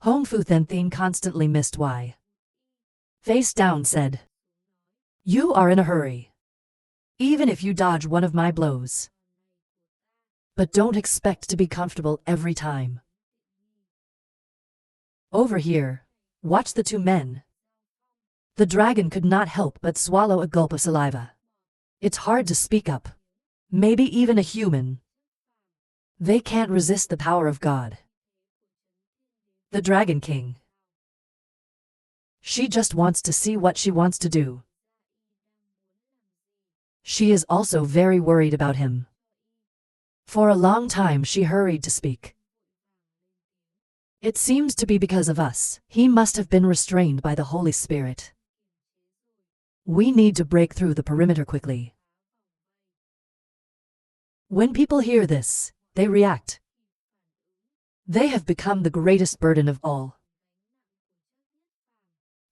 Hong Fu Thien constantly missed why. Face down said. You are in a hurry. Even if you dodge one of my blows. But don't expect to be comfortable every time. Over here, watch the two men. The dragon could not help but swallow a gulp of saliva. It's hard to speak up. Maybe even a human. They can't resist the power of God. The Dragon King. She just wants to see what she wants to do. She is also very worried about him. For a long time she hurried to speak. It seems to be because of us. He must have been restrained by the Holy Spirit. We need to break through the perimeter quickly. When people hear this, they react. They have become the greatest burden of all.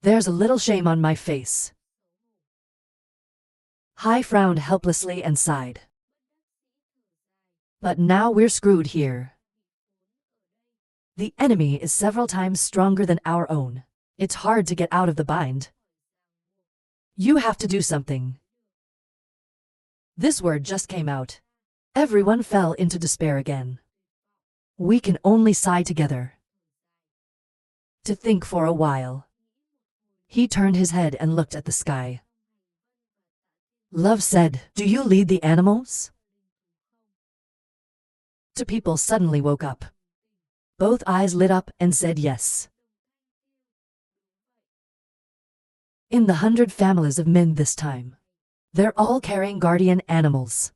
There's a little shame on my face. Hai frowned helplessly and sighed. But now we're screwed here. The enemy is several times stronger than our own. It's hard to get out of the bind. You have to do something. This word just came out. Everyone fell into despair again. We can only sigh together. To think for a while. He turned his head and looked at the sky. Love said, "Do you lead the animals?" Two people suddenly woke up. Both eyes lit up and said yes. In the 100 families of men this time. They're all carrying guardian animals.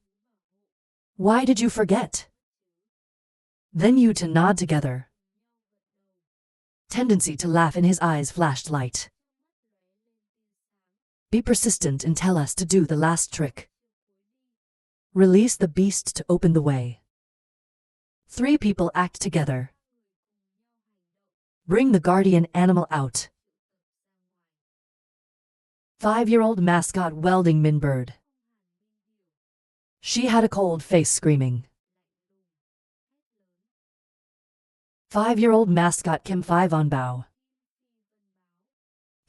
Why did you forget? Then you two nod together. Tendency to laugh in his eyes flashed light. Be persistent and tell us to do the last trick. Release the beast to open the way. 3 people act together. Bring the guardian animal out. 5-year-old mascot welding min bird. She had a cold face screaming. 5-year-old mascot Kim 5 on bow.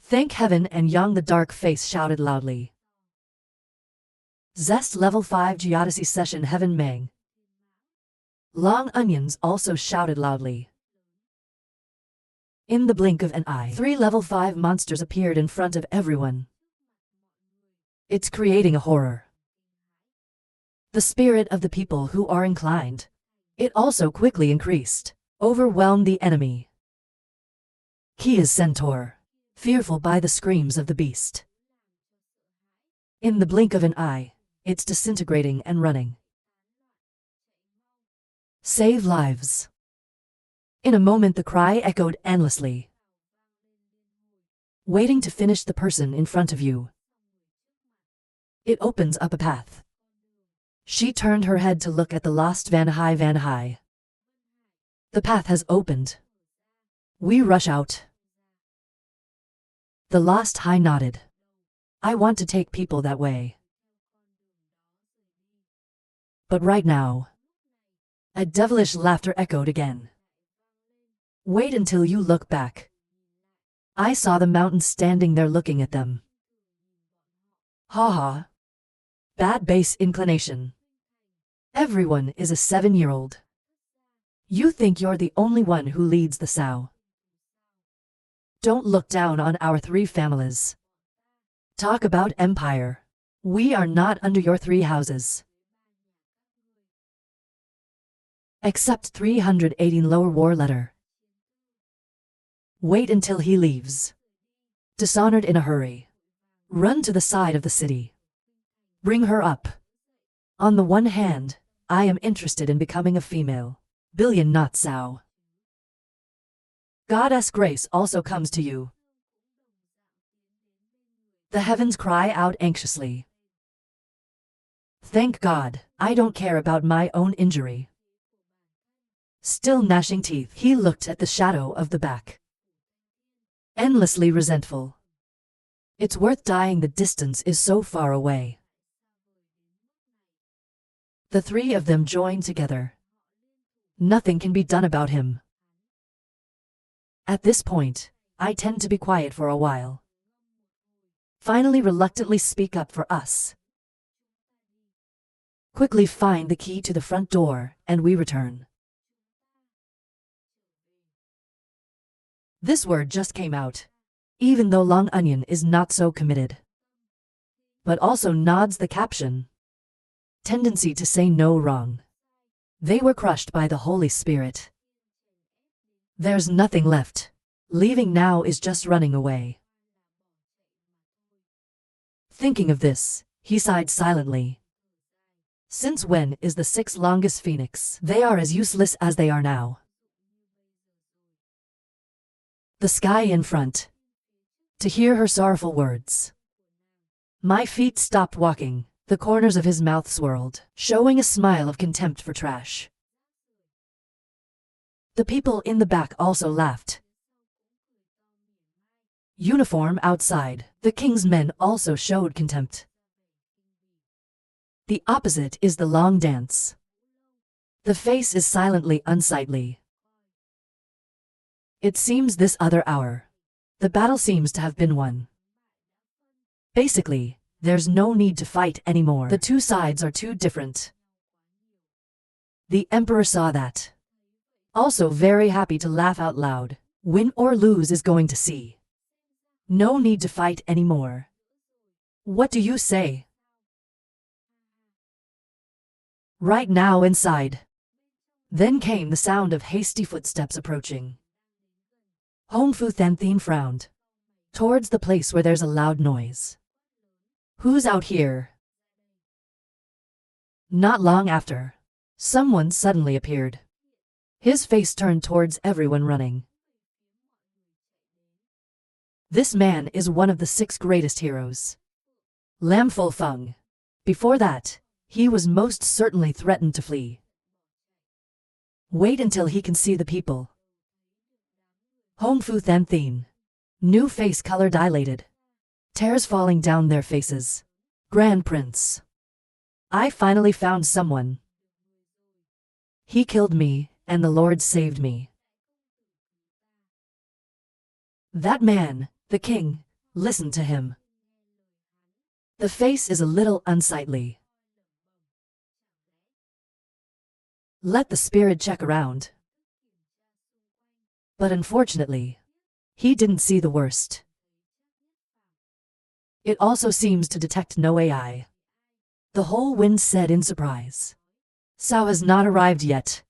Thank heaven, and Yang the dark face shouted loudly. Zest level 5 geodesy session heaven Meng. Long onions also shouted loudly. In the blink of an eye, 3 level 5 monsters appeared in front of everyone. It's creating a horror. The spirit of the people who are inclined. It also quickly increased. Overwhelmed the enemy. He is centaur. Fearful by the screams of the beast. In the blink of an eye, it's disintegrating and running. Save lives. In a moment the cry echoed endlessly. Waiting to finish the person in front of you. It opens up a path. She turned her head to look at the lost Van Hai. The path has opened. We rush out. The lost Hai nodded. I want to take people that way. But right now. A devilish laughter echoed again. Wait until you look back. I saw the mountains standing there looking at them. Ha ha. Bad base inclination. Everyone is a 7-year-old. You think you're the only one who leads the sow. Don't look down on our 3 families. Talk about empire. We are not under your 3 houses. Except 318 lower war letter. Wait until he leaves. Dishonored in a hurry. Run to the side of the city. Bring her up. On the one hand, I am interested in becoming a female. Billion not sow. Goddess grace also comes to you. The heavens cry out anxiously. Thank God, I don't care about my own injury. Still gnashing teeth, he looked at the shadow of the back. Endlessly resentful. It's worth dying, the distance is so far away. The 3 of them joined together. Nothing can be done about him. At this point, I tend to be quiet for a while. Finally reluctantly speak up for us. Quickly find the key to the front door, and we return. This word just came out, even though Long Onion is not so committed. But also nods the caption. Tendency to say no wrong. They were crushed by the Holy Spirit. There's nothing left. Leaving now is just running away. Thinking of this, he sighed silently. Since when is the 6th longest phoenix? They are as useless as they are now. The sky in front. To hear her sorrowful words. My feet stopped walking, the corners of his mouth swirled, showing a smile of contempt for trash. The people in the back also laughed. Uniform outside, the king's men also showed contempt. The opposite is the long dance. The face is silently unsightly. It seems this other hour. The battle seems to have been won. Basically, there's no need to fight anymore. The two sides are too different. The emperor saw that. Also very happy to laugh out loud. Win or lose is going to see. No need to fight anymore. What do you say? Right now inside. Then came the sound of hasty footsteps approaching. Hong Fu Thanthin frowned. Towards the place where there's a loud noise. Who's out here? Not long after, someone suddenly appeared. His face turned towards everyone running. This man is one of the 6 greatest heroes. Lam Ful Feng. Before that, he was most certainly threatened to flee. Wait until he can see the people. Hong Fu Thanthin. New face color dilated. Tears falling down their faces. Grand Prince. I finally found someone. He killed me, and the Lord saved me. That man, the king, listened to him. The face is a little unsightly. Let the spirit check around. But unfortunately, he didn't see the worst. It also seems to detect no AI. The whole wind said in surprise. Sao has not arrived yet.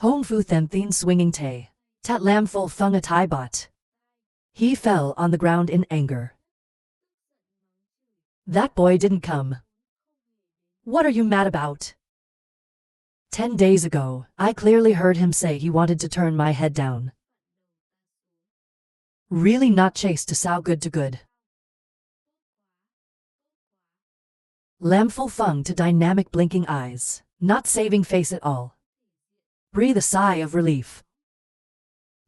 Hong Fu Thanthin swinging Tay. Tat Lam Ful Feng a Tai bot. He fell on the ground in anger. That boy didn't come. What are you mad about? 10 days ago, I clearly heard him say he wanted to turn my head down. Really not chased to Sao good to good. Lam Ful Feng to dynamic blinking eyes, not saving face at all. Breathe a sigh of relief.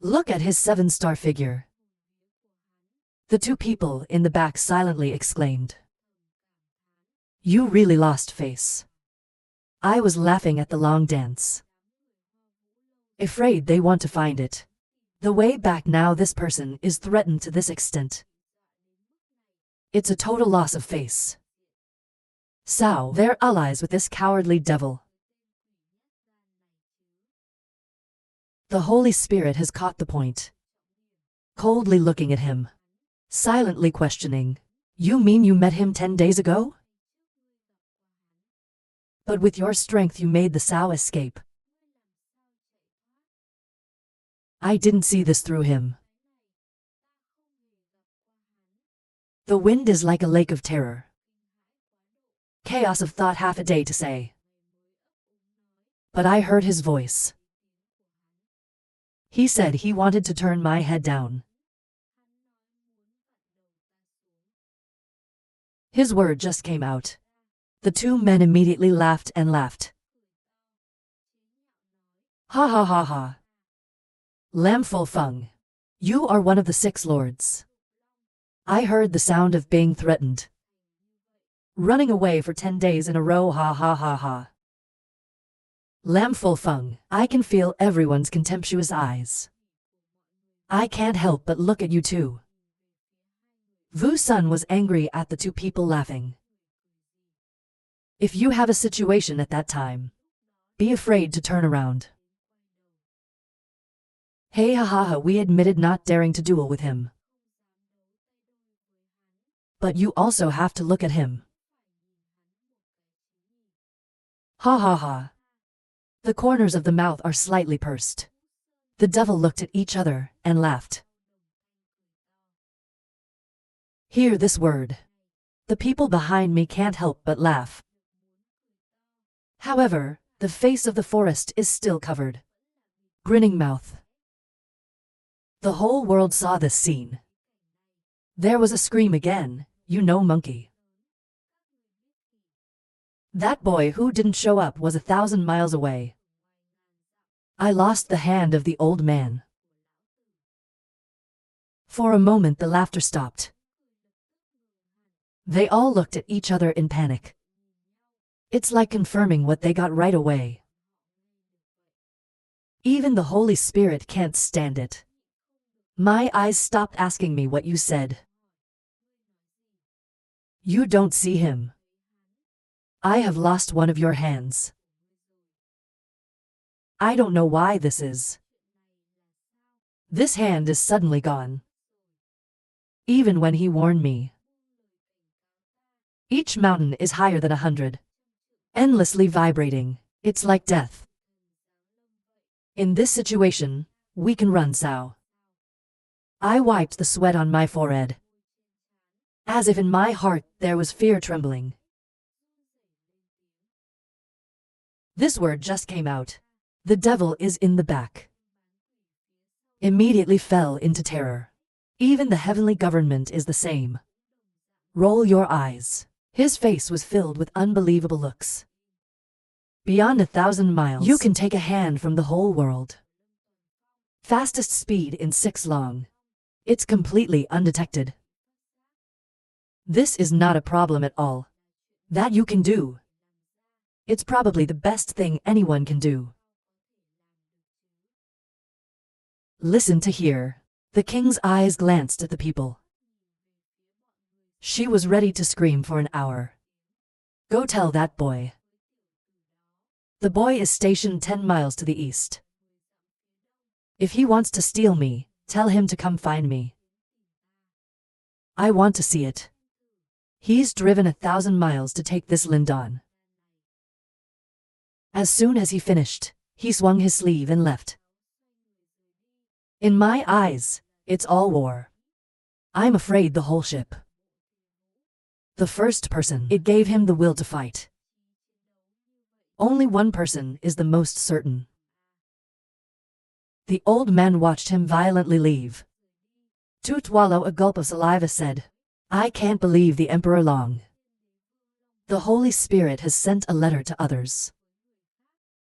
Look at his 7-star figure. The two people in the back silently exclaimed. You really lost face. I was laughing at the long dance. Afraid they want to find it. The way back now this person is threatened to this extent. It's a total loss of face. Sao, they're allies with this cowardly devil. The Holy Spirit has caught the point. Coldly looking at him. Silently questioning. You mean you met him 10 days ago? But with your strength you made the Sao escape. I didn't see this through him. The wind is like a lake of terror. Chaos of thought half a day to say. But I heard his voice. He said he wanted to turn my head down. His word just came out. The two men immediately laughed and laughed. Ha ha ha ha. Lam Ful Feng. You are one of the 6 lords. I heard the sound of being threatened. Running away for 10 days in a row, ha ha ha ha. Lam Ful Feng. I can feel everyone's contemptuous eyes. I can't help but look at you too. Vu Sun was angry at the two people laughing. If you have a situation at that time, be afraid to turn around. Hey ha ha ha, we admitted not daring to duel with him. But you also have to look at him. Ha ha ha. The corners of the mouth are slightly pursed. The devil looked at each other and laughed. Hear this word. The people behind me can't help but laugh. However, the face of the forest is still covered. Grinning mouth. The whole world saw this scene. There was a scream again, you know, monkey. That boy who didn't show up was 1,000 miles away. I lost the hand of the old man. For a moment the laughter stopped. They all looked at each other in panic. It's like confirming what they got right away. Even the Holy Spirit can't stand it. My eyes stopped asking me what you said. You don't see him. I have lost one of your hands. I don't know why this is. This hand is suddenly gone. Even when he warned me. Each mountain is higher than 100. Endlessly vibrating, it's like death. In this situation, we can run, Sao. I wiped the sweat on my forehead. As if in my heart there was fear trembling. This word just came out. The devil is in the back. Immediately fell into terror. Even the heavenly government is the same. Roll your eyes. His face was filled with unbelievable looks. Beyond 1,000 miles, you can take a hand from the whole world. Fastest speed in 6 long. It's completely undetected. This is not a problem at all. That you can do. It's probably the best thing anyone can do. Listen to hear. The king's eyes glanced at the people. She was ready to scream for an hour. Go tell that boy. The boy is stationed 10 miles to the east. If he wants to steal me, tell him to come find me. I want to see it. He's driven 1,000 miles to take this Lindon. As soon as he finished, he swung his sleeve and left. In my eyes, it's all war. I'm afraid the whole ship. The first person, it gave him the will to fight. Only one person is the most certain. The old man watched him violently leave. To swallow a gulp of saliva said, I can't believe the Emperor Long. The Holy Spirit has sent a letter to others.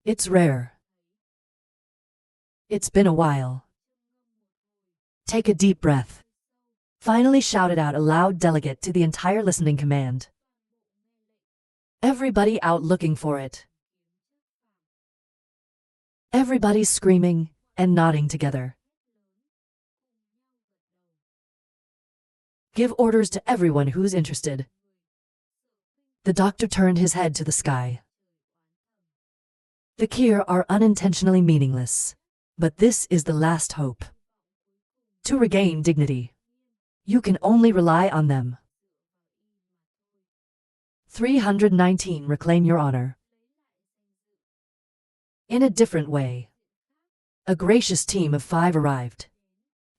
It's rare. It's been a while. Take a deep breath. Finally shouted out a loud delegate to the entire listening command. Everybody out looking for it. Everybody's screaming and nodding together. Give orders to everyone who's interested. The doctor turned his head to the sky. The Kir are unintentionally meaningless, but this is the last hope. To regain dignity, you can only rely on them. 319 Reclaim your honor. In a different way. A gracious team of 5 arrived.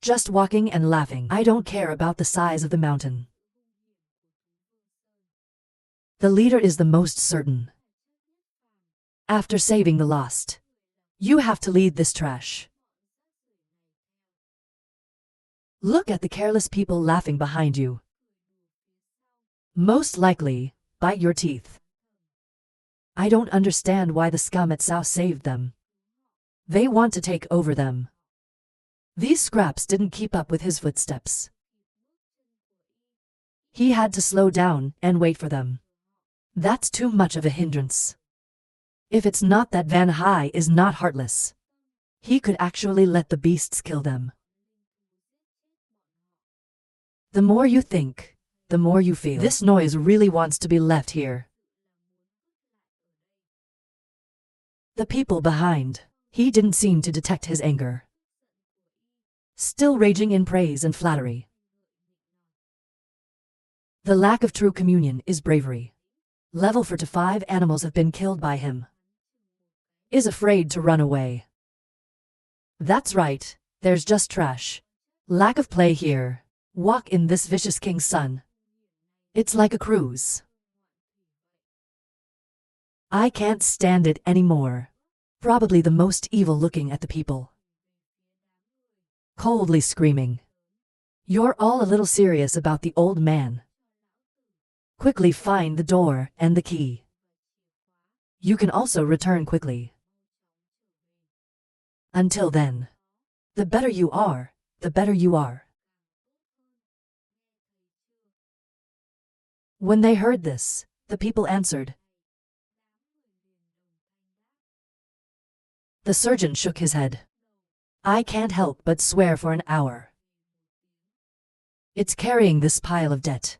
Just walking and laughing. I don't care about the size of the mountain. The leader is the most certain. After saving the lost, you have to lead this trash. Look at the careless people laughing behind you. Most likely, bite your teeth. I don't understand why the scum at Sao saved them. They want to take over them. These scraps didn't keep up with his footsteps. He had to slow down and wait for them. That's too much of a hindrance. If it's not that Van Hai is not heartless, he could actually let the beasts kill them. The more you think, the more you feel. This noise really wants to be left here. The people behind. He didn't seem to detect his anger. Still raging in praise and flattery. The lack of true communion is bravery. Level 4 to 5 animals have been killed by him. Is afraid to run away. That's right, there's just trash. Lack of play here. Walk in this vicious king's son. It's like a cruise. I can't stand it anymore. Probably the most evil looking at the people. Coldly screaming. You're all a little serious about the old man. Quickly find the door and the key. You can also return quickly. Until then, the better you are, the better you are. When they heard this, the people answered. The surgeon shook his head. I can't help but swear for an hour. It's carrying this pile of debt.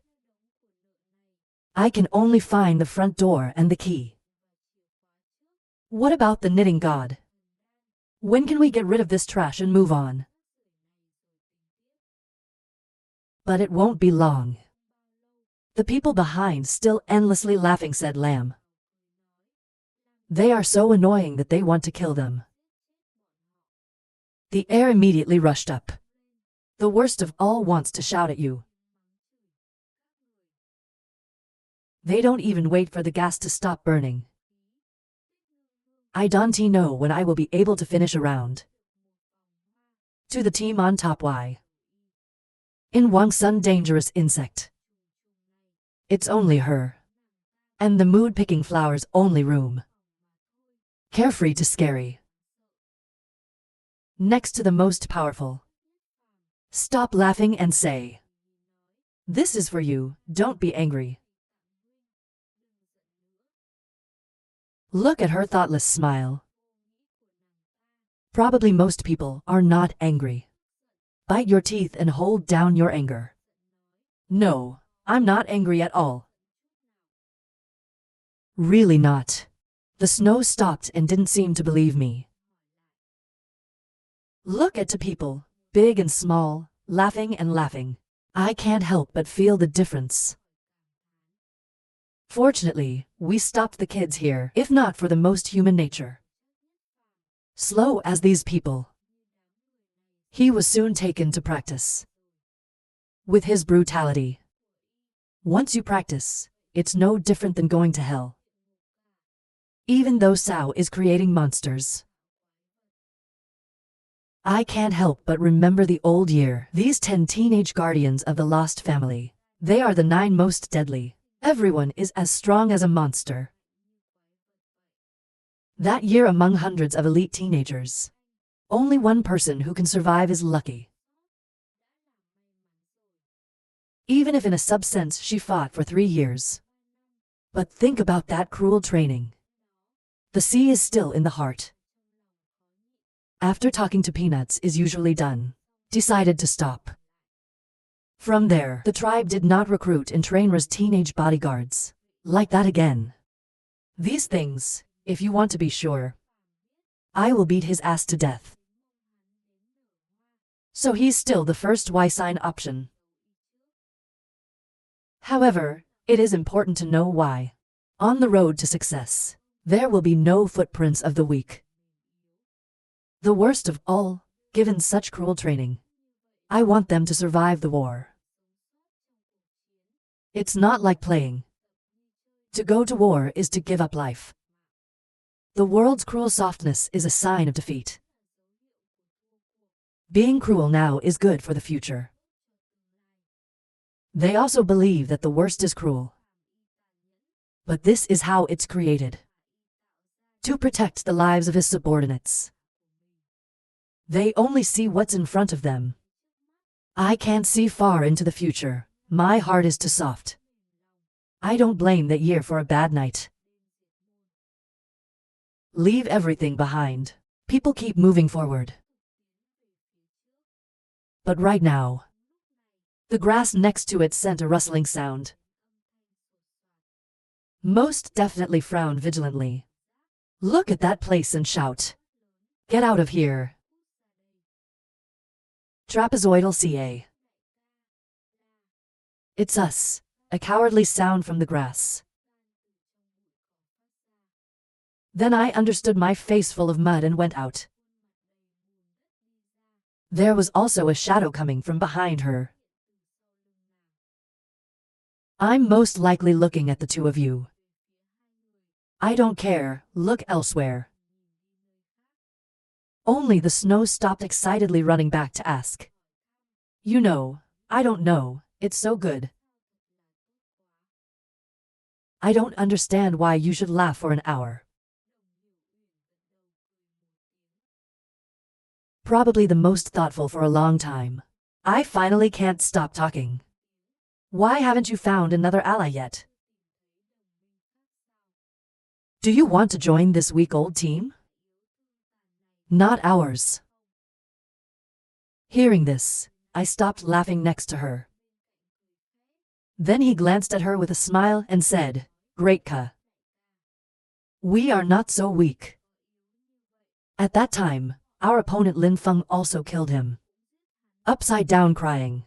I can only find the front door and the key. What about the knitting god? When can we get rid of this trash and move on? But it won't be long. The people behind still endlessly laughing said Lamb. They are so annoying that they want to kill them. The air immediately rushed up. The worst of all wants to shout at you. They don't even wait for the gas to stop burning. I don't know when I will be able to finish a round. To the team on top, why? In Wang Sun, dangerous insect. It's only her. And the mood-picking flowers only room. Carefree to scary. Next to the most powerful. Stop laughing and say. This is for you, don't be angry. Look at her thoughtless smile. Probably most people are not angry. Bite your teeth and hold down your anger. No, I'm not angry at all. Really not. The snow stopped and didn't seem to believe me. Look at the people, big and small, laughing and laughing. I can't help but feel the difference. Fortunately, we stopped the kids here, if not for the most human nature. Slow as these people. He was soon taken to practice. With his brutality. Once you practice, it's no different than going to hell. Even though Sao is creating monsters. I can't help but remember the old year. These 10 teenage guardians of the lost family. They are the 9 most deadly. Everyone is as strong as a monster. That year, among hundreds of elite teenagers, only one person who can survive is lucky. Even if in a sub-sense she fought for 3 years. But think about that cruel training. The sea is still in the heart. After talking to Peanuts is usually done, decided to stop. From there, the tribe did not recruit and train as teenage bodyguards. Like that again. These things, if you want to be sure. I will beat his ass to death. So he's still the first Y-sign option. However, it is important to know why. On the road to success, there will be no footprints of the weak. The worst of all, given such cruel training. I want them to survive the war. It's not like playing. To go to war is to give up life. The world's cruel softness is a sign of defeat. Being cruel now is good for the future. They also believe that the worst is cruel. But this is how it's created. To protect the lives of his subordinates. They only see what's in front of them. I can't see far into the future. My heart is too soft. I don't blame that year for a bad night. Leave everything behind. People keep moving forward. But right now, The grass next to it sent a rustling sound. Most definitely frowned vigilantly. Look at that place and shout. Get out of here. Trapezoidal CA. It's us. A cowardly sound from the grass. Then I understood, my face full of mud, and went out. There was also a shadow coming from behind her. I'm most likely looking at the two of you. I don't care, look elsewhere. Only the snow stopped excitedly running back to ask. You know, I don't know, it's so good. I don't understand why you should laugh for an hour. Probably the most thoughtful for a long time. I finally can't stop talking. Why haven't you found another ally yet? Do you want to join this week-old team? Not ours. Hearing this, I stopped laughing next to her. Then he glanced at her with a smile and said, Great Ka. We are not so weak. At that time, our opponent Lin Feng also killed him. Upside down crying.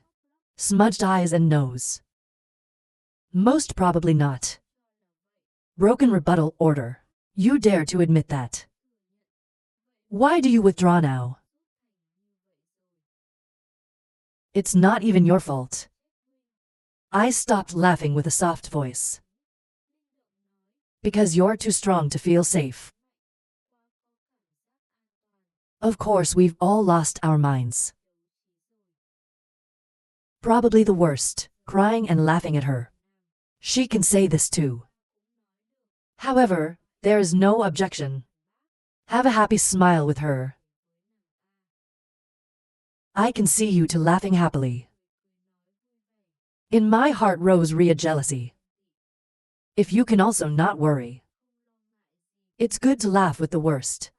Smudged eyes and nose. Most probably not. Broken rebuttal order. You dare to admit that? Why do you withdraw now? It's not even your fault. I stopped laughing with a soft voice. Because you're too strong to feel safe. Of course, we've all lost our minds. Probably the worst, crying and laughing at her. She can say this too. However, there is no objection. Have a happy smile with her. I can see you two laughing happily. In my heart rose Rhea jealousy. If you can also not worry. It's good to laugh with the worst.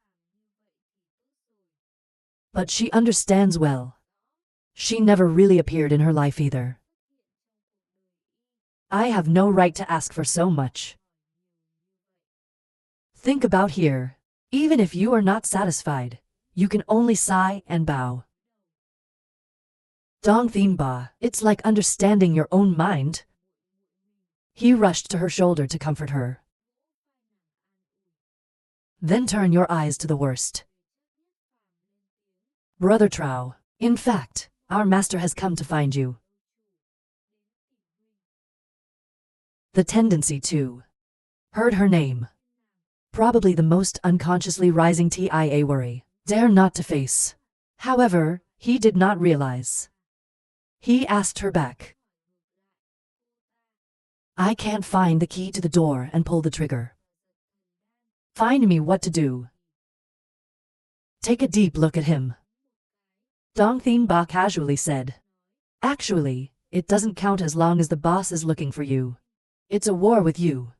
But she understands well. She never really appeared in her life either. I have no right to ask for so much. Think about here. Even if you are not satisfied, you can only sigh and bow. Dong Thien Ba, it's like understanding your own mind. He rushed to her shoulder to comfort her. Then turn your eyes to the worst. Brother Trao, in fact, our master has come to find you. The tendency to heard her name. Probably the most unconsciously rising TIA worry. Dare not to face. However, he did not realize. He asked her back. I can't find the key to the door and pull the trigger. Find me what to do. Take a deep look at him. Dong Thien Ba casually said. Actually, it doesn't count as long as the boss is looking for you. It's a war with you.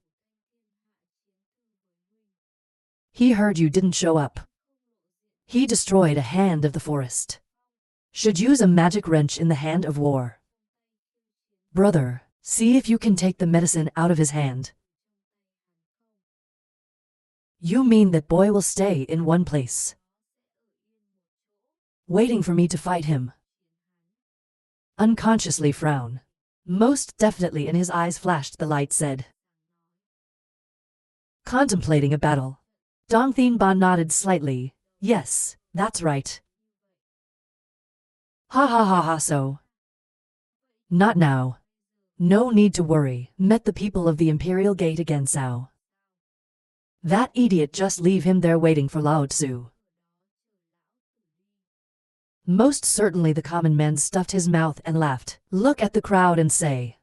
He heard you didn't show up. He destroyed a hand of the forest. Should use a magic wrench in the hand of war. Brother, see if you can take the medicine out of his hand. You mean that boy will stay in one place, waiting for me to fight him? Unconsciously frown. Most definitely in his eyes flashed the light said. Contemplating a battle. Dong Thien Ba nodded slightly. Yes, that's right. Ha ha ha ha so. Not now. No need to worry. Met the people of the Imperial Gate again Sao. That idiot, just leave him there waiting for Lao Tzu. Most certainly the common man stuffed his mouth and laughed. Look at the crowd and say.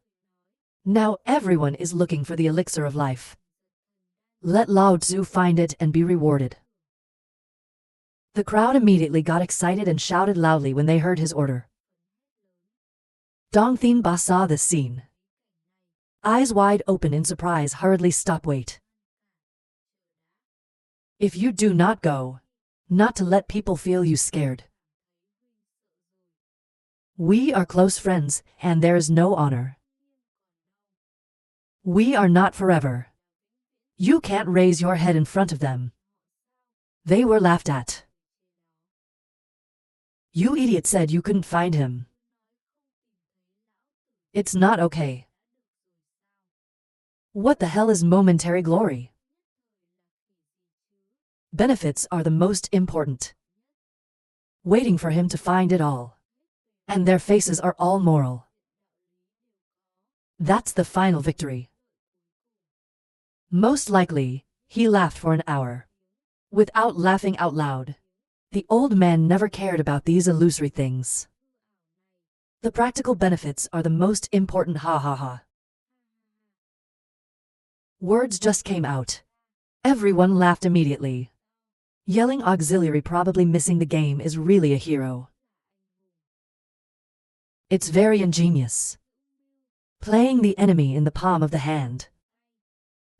Now everyone is looking for the elixir of life. Let Lao Tzu find it and be rewarded. The crowd immediately got excited and shouted loudly when they heard his order. Dong Thien Ba saw this scene. Eyes wide open in surprise, hurriedly stop. Wait. If you do not go, not to let people feel you scared. We are close friends, and there's no honor. We are not forever. You can't raise your head in front of them. They were laughed at. You idiot said you couldn't find him. It's not okay. What the hell is momentary glory? Benefits are the most important. Waiting for him to find it all. And their faces are all moral. That's the final victory. Most likely, he laughed for an hour. Without laughing out loud. The old man never cared about these illusory things. The practical benefits are the most important, ha ha ha. Words just came out. Everyone laughed immediately. Yelling auxiliary probably missing the game is really a hero. It's very ingenious. Playing the enemy in the palm of the hand.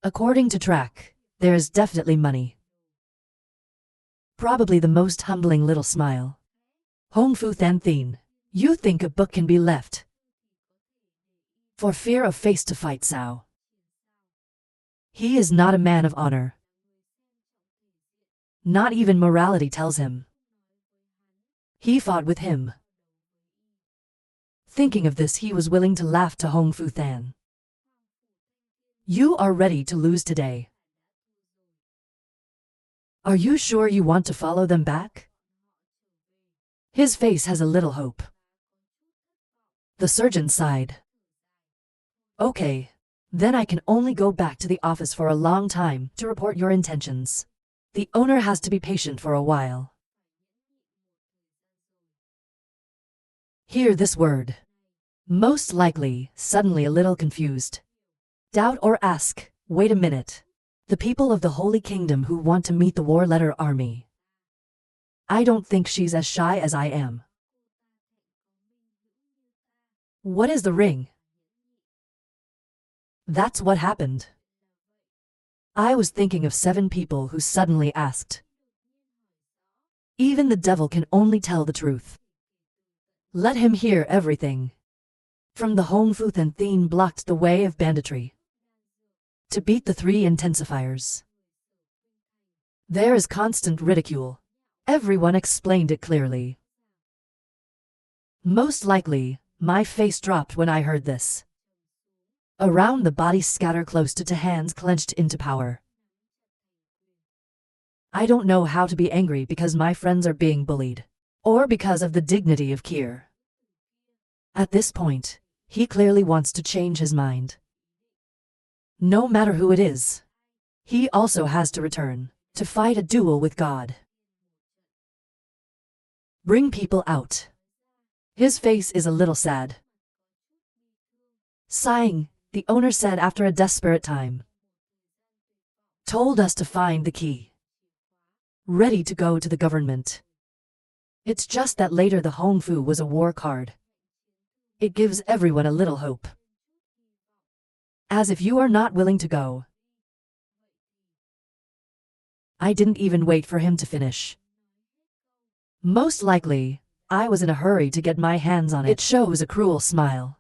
According to track, there's definitely money. Probably the most humbling little smile. Hong Fu Than Thien, you think a book can be left for fear of face to fight Cao. He is not a man of honor. Not even morality tells him. He fought with him. Thinking of this, he was willing to laugh to Hong Fu Than. You are ready to lose today. Are you sure you want to follow them back? His face has a little hope. The surgeon sighed. Okay, then I can only go back to the office for a long time to report your intentions. The owner has to be patient for a while. Hear this word. Most likely, suddenly a little confused. Doubt or ask, wait a minute. The people of the Holy Kingdom who want to meet the war letter army. I don't think she's as shy as I am. What is the ring? That's what happened. I was thinking of 7 people who suddenly asked. Even the devil can only tell the truth. Let him hear everything. From the Hong Fu Than Thien blocked the way of banditry. To beat the 3 intensifiers. There is constant ridicule. Everyone explained it clearly. Most likely, my face dropped when I heard this. Around the body scatter close to hands clenched into power. I don't know how to be angry because my friends are being bullied. Or because of the dignity of Kier. At this point, he clearly wants to change his mind. No matter who it is. He also has to return, to fight a duel with God. Bring people out. His face is a little sad. Sighing, the owner said after a desperate time. Told us to find the key. Ready to go to the government. It's just that later the Hong Fu was a war card. It gives everyone a little hope. As if you are not willing to go. I didn't even wait for him to finish. Most likely, I was in a hurry to get my hands on it. It shows a cruel smile.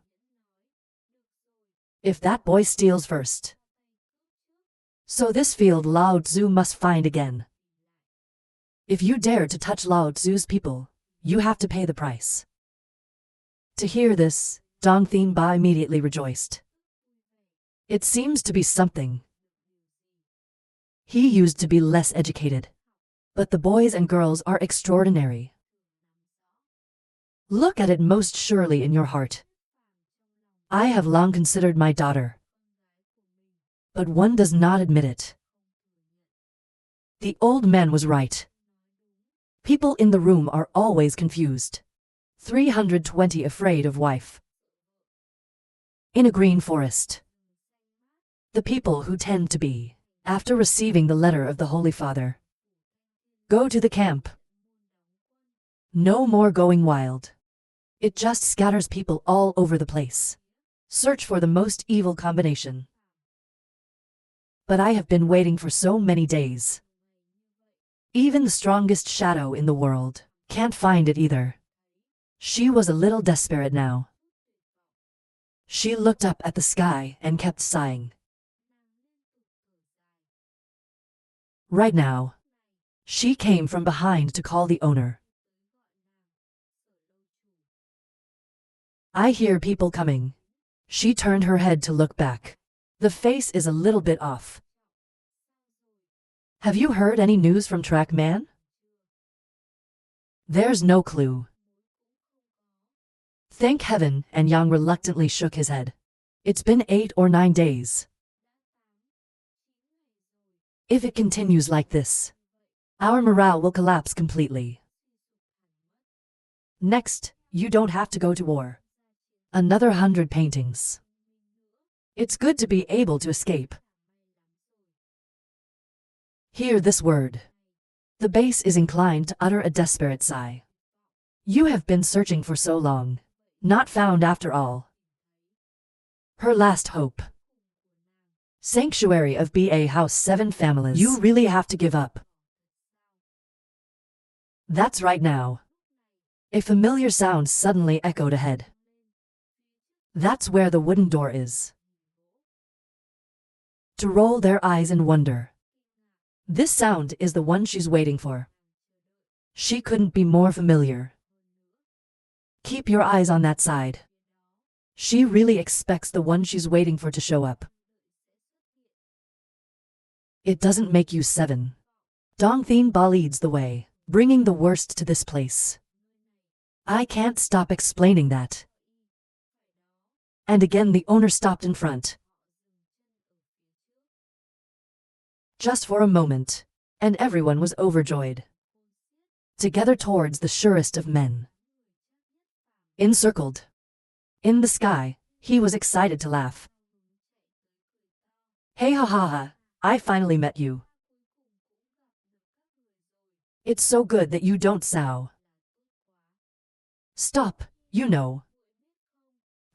If that boy steals first. So this field Lao Tzu must find again. If you dare to touch Lao Tzu's people, you have to pay the price. To hear this, Dong Thien Ba immediately rejoiced. It seems to be something. He used to be less educated. But the boys and girls are extraordinary. Look at it most surely in your heart. I have long considered my daughter. But one does not admit it. The old man was right. People in the room are always confused. 320 afraid of wife. In a green forest. The people who tend to be, after receiving the letter of the Holy Father. Go to the camp. No more going wild. It just scatters people all over the place. Search for the most evil combination. But I have been waiting for so many days. Even the strongest shadow in the world can't find it either. She was a little desperate now. She looked up at the sky and kept sighing. Right now. She came from behind to call the owner. I hear people coming. She turned her head to look back. The face is a little bit off. Have you heard any news from Trackman? There's no clue. Thank heaven, and Yang reluctantly shook his head. It's been 8 or 9 days. If it continues like this, our morale will collapse completely. Next, you don't have to go to war. Another 100 paintings. It's good to be able to escape. Hear this word. The base is inclined to utter a desperate sigh. You have been searching for so long. Not found after all. Her last hope. Sanctuary of BA House 7 families. You really have to give up. That's right now. A familiar sound suddenly echoed ahead. That's where the wooden door is. To roll their eyes in wonder. This sound is the one she's waiting for. She couldn't be more familiar. Keep your eyes on that side. She really expects the one she's waiting for to show up. It doesn't make you 7. Dongthin Ba leads the way, bringing the worst to this place. I can't stop explaining that. And again the owner stopped in front. Just for a moment, and everyone was overjoyed. Together towards the surest of men. Encircled. In the sky, he was excited to laugh. Hey ha ha ha, I finally met you. It's so good that you don't sow. Stop, you know.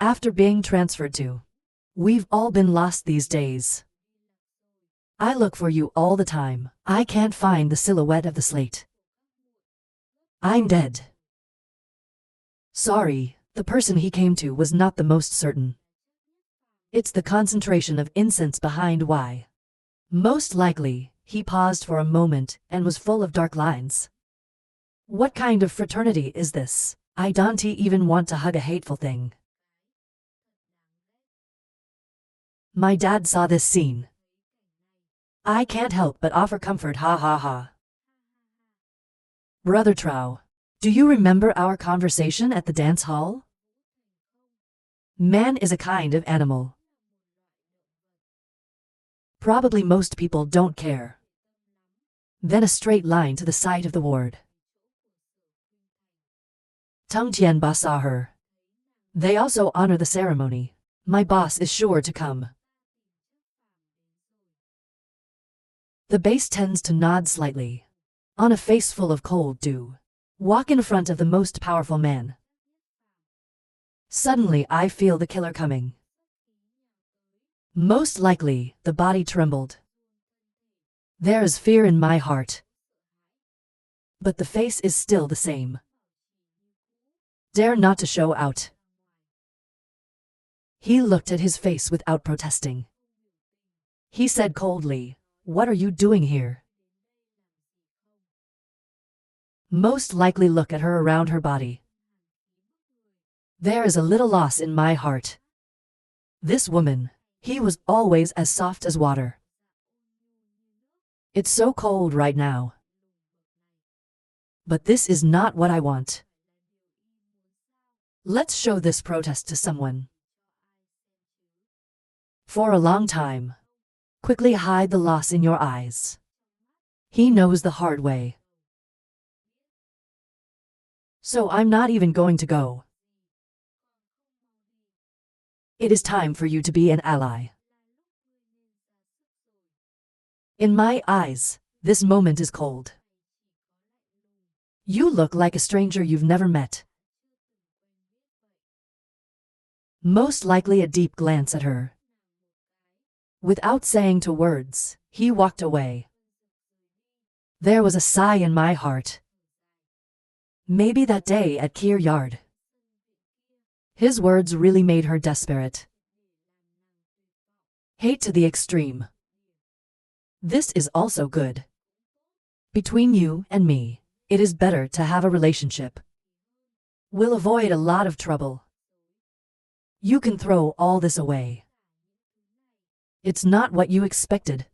After being transferred to. We've all been lost these days. I look for you all the time. I can't find the silhouette of the slate. I'm dead. Sorry, the person he came to was not the most certain. It's the concentration of incense behind why. Most likely, he paused for a moment and was full of dark lines. What kind of fraternity is this? I don't even want to hug a hateful thing. My dad saw this scene. I can't help but offer comfort, ha ha ha. Brother Trow, do you remember our conversation at the dance hall? Man is a kind of animal. Probably most people don't care. Then a straight line to the site of the ward. Tung Tianba saw her. They also honor the ceremony. My boss is sure to come. The base tends to nod slightly. On a face full of cold dew. Walk in front of the most powerful man. Suddenly I feel the killer coming. Most likely, the body trembled. There is fear in my heart. But the face is still the same. Dare not to show out. He looked at his face without protesting. He said coldly, "What are you doing here?" Most likely look at her around her body. There is a little loss in my heart. This woman, he was always as soft as water. It's so cold right now. But this is not what I want. Let's show this protest to someone. For a long time. Quickly hide the loss in your eyes. He knows the hard way. So I'm not even going to go. It is time for you to be an ally. In my eyes, this moment is cold. You look like a stranger you've never met. Most likely a deep glance at her. Without saying 2 words, he walked away. There was a sigh in my heart. Maybe that day at Kier Yard, His words really made her desperate. Hate to the extreme. This is also good. Between you and me, it is better to have a relationship. We'll avoid a lot of trouble. You can throw all this away. It's not what you expected.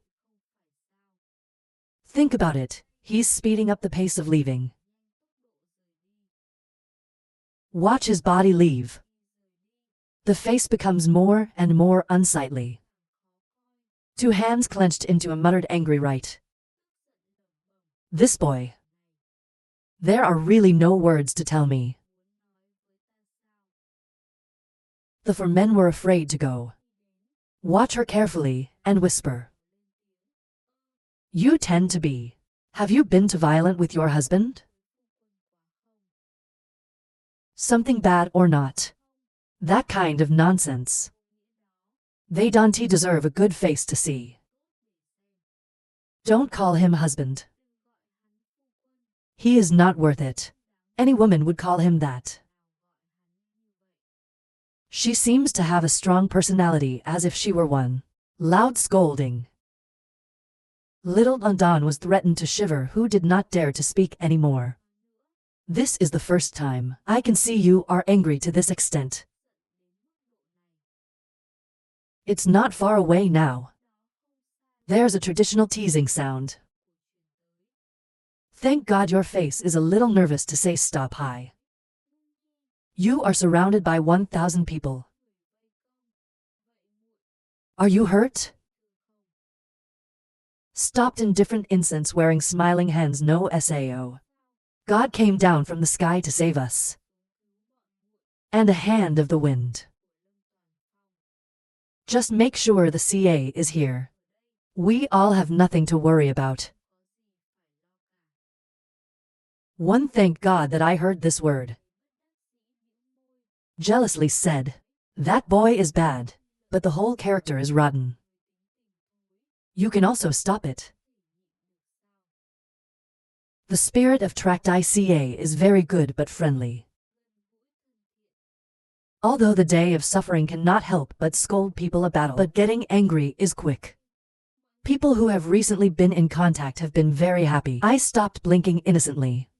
Think about it, he's speeding up the pace of leaving. Watch his body leave. The face becomes more and more unsightly. Two hands clenched into a muttered angry right. This boy. There are really no words to tell me. The four men were afraid to go. Watch her carefully and whisper. You tend to be. Have you been too violent with your husband? Something bad or not? That kind of nonsense. They don't deserve a good face to see. Don't call him husband. He is not worth it. Any woman would call him that. She seems to have a strong personality as if she were one. Loud scolding. Little Undone was threatened to shiver, who did not dare to speak anymore. This is the first time I can see you are angry to this extent. It's not far away now. There's a traditional teasing sound. Thank God your face is a little nervous to say stop high. You are surrounded by 1,000 people. Are you hurt? Stopped in different incense wearing smiling hands no sao. God came down from the sky to save us. And a hand of the wind. Just make sure the CA is here. We all have nothing to worry about. One thank God that I heard this word. Jealously said. That boy is bad, but the whole character is rotten. You can also stop it. The spirit of Tract ICA is very good but friendly. Although the day of suffering cannot help but scold people a battle, but getting angry is quick. People who have recently been in contact have been very happy. I stopped blinking innocently.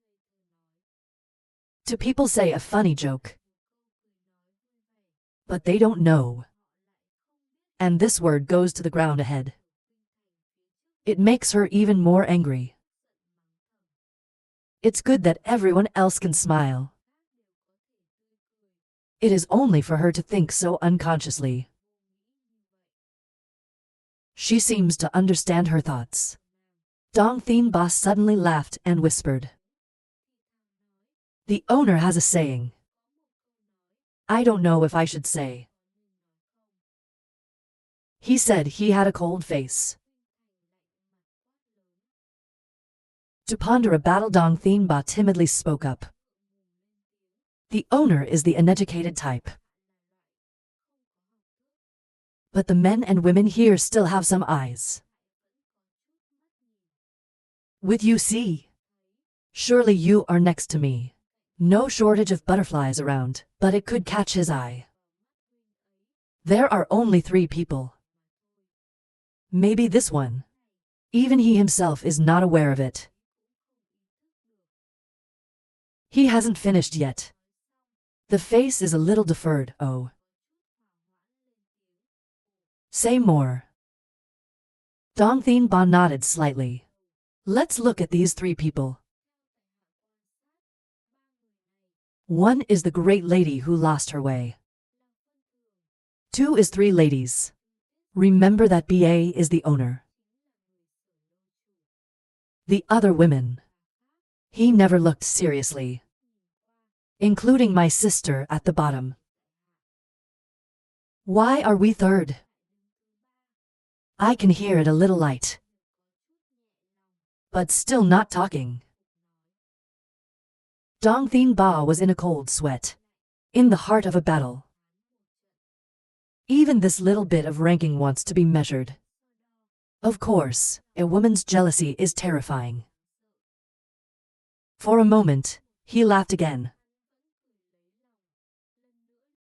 Do people say a funny joke? But they don't know. And this word goes to the ground ahead. It makes her even more angry. It's good that everyone else can smile. It is only for her to think so unconsciously. She seems to understand her thoughts. Dong Thien Ba suddenly laughed and whispered. The owner has a saying. I don't know if I should say. He said he had a cold face. To ponder a battle, Dong Thien Ba timidly spoke up. The owner is the uneducated type. But the men and women here still have some eyes. With you see? Surely you are next to me. No shortage of butterflies around, but it could catch his eye. There are only 3 people. Maybe this one. Even he himself is not aware of it. He hasn't finished yet. The face is a little deferred, oh. Say more. Dong Thien Ba nodded slightly. Let's look at these 3 people. One is the great lady who lost her way. 2 is 3 ladies. Remember that BA is the owner. The other women. He never looked seriously. Including my sister at the bottom. Why are we 3rd? I can hear it a little light. But still not talking. Dong Thien Ba was in a cold sweat. In the heart of a battle. Even this little bit of ranking wants to be measured. Of course, a woman's jealousy is terrifying. For a moment, he laughed again.